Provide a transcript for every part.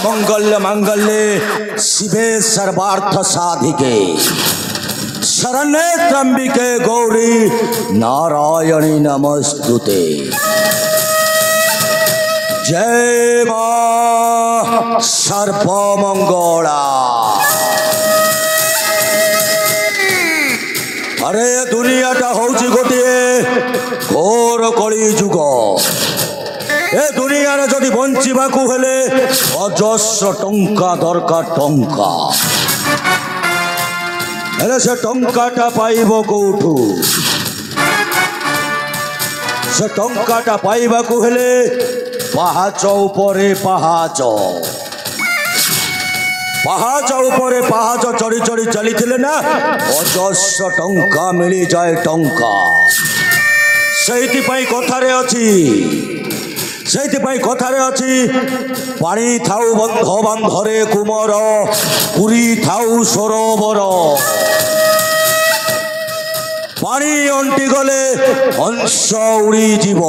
मंगल्य मंगल्ये शिवे सर्वार्थ साधिके शरण्ये त्र्यंबिके गौरी नारायणी नमस्तुते। जय मां सर्वमंगला। अरे दुनियाटा होउची गोटे घोर कली जुग। ए दुनिया रे जदि बंचिबाकू हेले अजस्र टंका दरकार टंका। हेले से टंकाटा पाइबो कोठू? से टंकाटा पाइबाकू हेले पाहाच उपरे पाहाच पाहाच उपरे पाहाच चढ़ी चढ़ी चली ना अजस्र टंका मिली जाए टंका। सेहिति कथारे अछि कथारे अच्छी पानी थाउ बंध बांधरे कुमर पुरी थाउ सरोवर। पानी अंटी गले हंस उड़ी जीव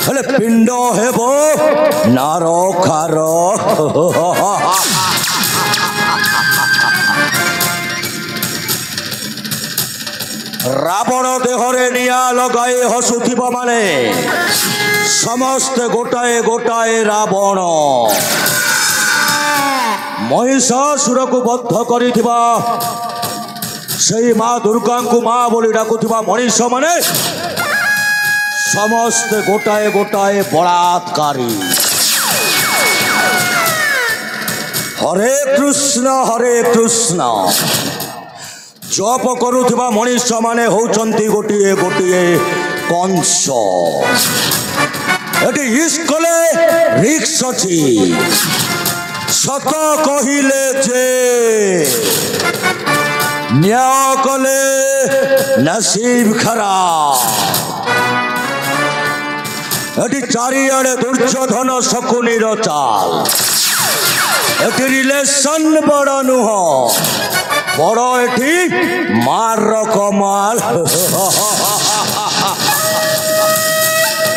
हेले पिंड हेब नार खार। रावण देहरे निया लगाए हसुथिबा माने समस्त गोटाए गोटाए रावण। महिषासुर को बद्ध करिथिबा सेई मां दुर्गा को मां बोली डाकुथिबा मनीष माने समस्त गोटाए गोटाए बलात्कारी। हरे कृष्ण जप करुथिबा मनीष माने होचंती गोटिए गोटिए कंस। एटी इस्कले रिक्स अछि सत कहिले जे न्याय कले नसीब खराब। एटी चारिआडे दुर्योधन शकुनीर चाल। एटी रिलेशन बड़ नुह बड़ एटी मार कमाल।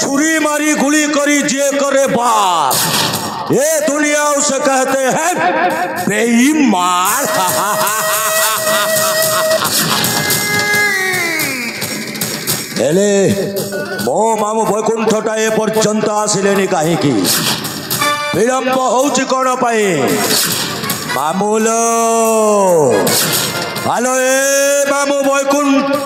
छुरी मारी गुली करी जे करे बात ये दुनिया उसे कहते हैं बेईमान। हेले मो मामू वैकुंठटा ए पर्यंत आसिलेनी काहीकि विलंब होउची कोन पाई? मामूलो हेलो ए मामू वैकुंठ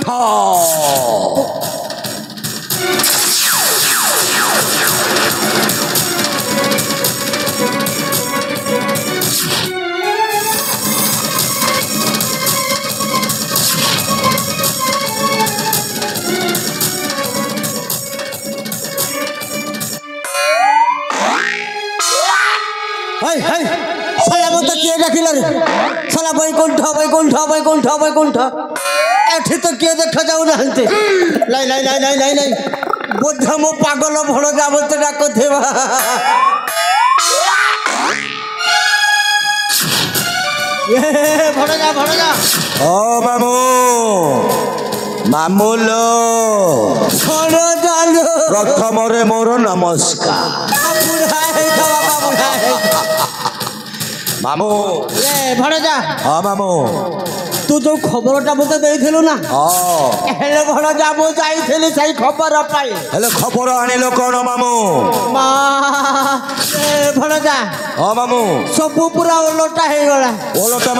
किए डाकिल साला वैकुंठ वैकुंठ वैकुंठ वैकुंठ एठी तो किए देखा जाऊ ना लाई लाई लाई लाई लाई लाई बोध मो पागल भड़ जावत डाक थेबा। ए भड़ जा ओ मामू मामूलो भड़ जालो प्रथम रे मोर नमस्कार। मामू ए भड़ जा। हाँ मामू तू तू जो खबरटा मते देइथिलु ना हेले भणजा मु जाइथिली सही खबर पाई हेले खबर आनिलो कोन मामू मा ए भणजा मामू सब पूरा ओलटा हे गला ओलटा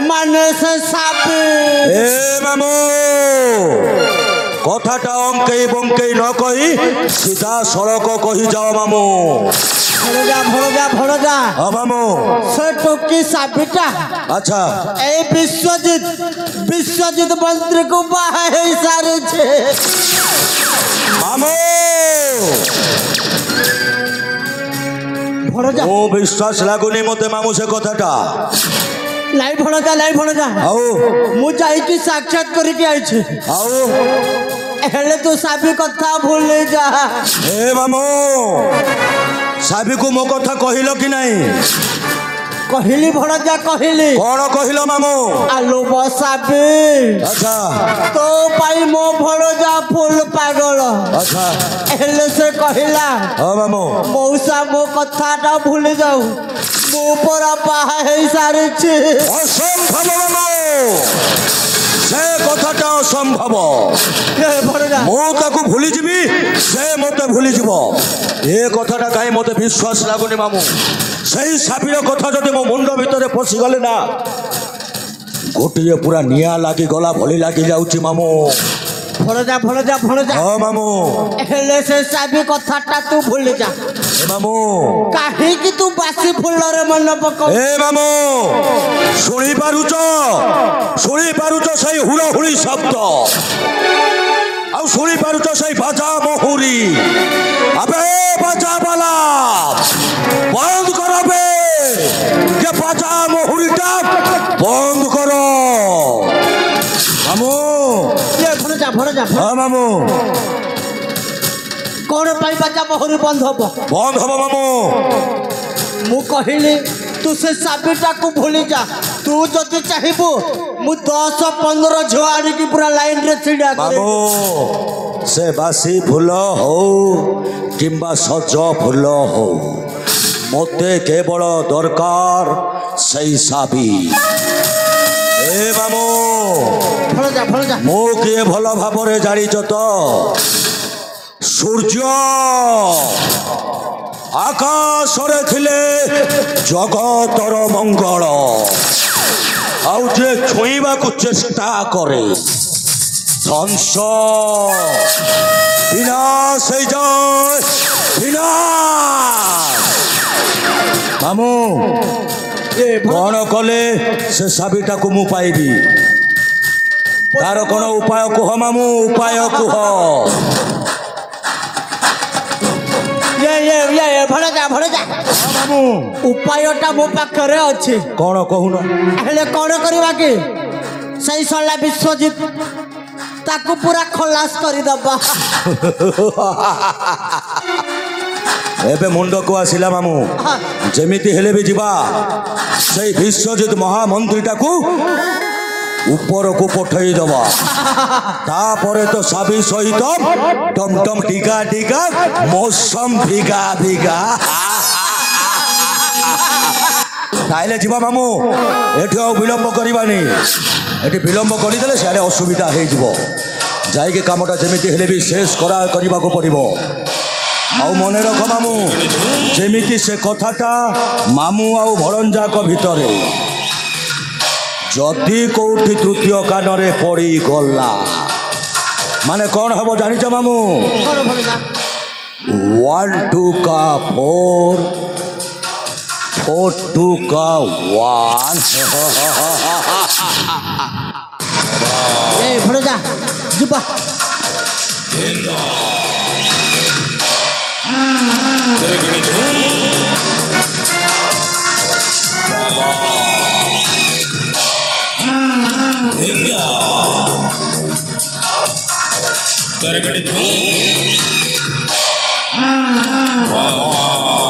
माने से साप ए मामू कथाटा अंके बंके न कही सीधा सड़क कही जाओ मामू भणजा मामू से टोकी सापिटा अच्छा ए विश्वजित मंत्री को बाहे सारे छे मामू भणजा ओ विश्वास लागुनी मते मामू से कथाटा नहीं भणजा आओ मु जाई की साक्षात करके आई छे आओ हेले तो साबी कथा भूल जा ए मामू साबी को मो कथा कहिलो कि नहीं कहली भणजा कहली कौन कहिलो मामू आलो बसाबी अच्छा तो पाई मो भणजा फुल पागल अच्छा हेले से कहला मामू मौसा मो कथाटा भूल जाऊ मो परा पाहा हे सारे छे असंभव मामू से कथाटा असंभव मो ताकू भूली जीवी से मते भूली जीव ए कथाटा काई मते विश्वास लागुनी मामू सही सापीर कथा जदि मो मुंड भितरे पशि गले ना गोटिए पूरा निया लागी गला भली लागी जाउची मामू भणजा मामू हेले से साबी कथाटा तू भूल जा मामू काहे कि तू बासी फुल रे मन पको ए मामू शुणी पारुच सही हुड़ा हुड़ी शब्द आउ शुणी पारुच सही बाजा महुरी अबे बाजा वाला बंद करो बे के बाजा महुरीटा बंद करो मामू ये भणजा मामू कौन पाई बाजा महुरी बंद हबो मामू मु कहली तू से साबिटा को भूली जा तू जदि चाहिबू मु 10-15 झुआड़ी की पूरा लाइन रे छिड़ा करे मामू से बासी फूल हो किंबा सज फूल हो मते केवल दरकार सही साबी ए मामू भणजा मो किए भल भावरे जानिच तो सूर्य आकाशरे थिले जगतर मंगल आउ जे छुईबा को चेष्टा करे ध्वंस विनाश हो जाए विनाश मामू कौन कले से साबिटा को मु पाइबी तार कौन उपाय कुह मामू उपाय कुह ये भणजा मामू उपायटा मो पाखरे अछि कौन कहून हेले कौन करबा के सही सल्ला विश्वजित ताकू पूरा खलास कर दबा एबे मुंड को आसिला मामू जेमिति हेले भी जीवा सही विश्वजित महामंत्रीटा को ऊपर को पठई दबा तापरे तो साबी सहित टमटम टीका टीका मौसम भिगा भिगा ताइले जीवा मामू एठी विलंब करबानी एठी विलंब करदेले सियाड़े असुविधा हो जाइके कामटा जेमिति हेले भी शेष करने को पड़ो आउ मन रख मामू जेमिति से कथाटा मामू आउ भणजाक भितरे जदि कौटी तृतीय कानरे पड़ी गला माने कौन हम जानिच मामू 1 2 का 4 4 2 का 1 ए भणजा जुबा Wow.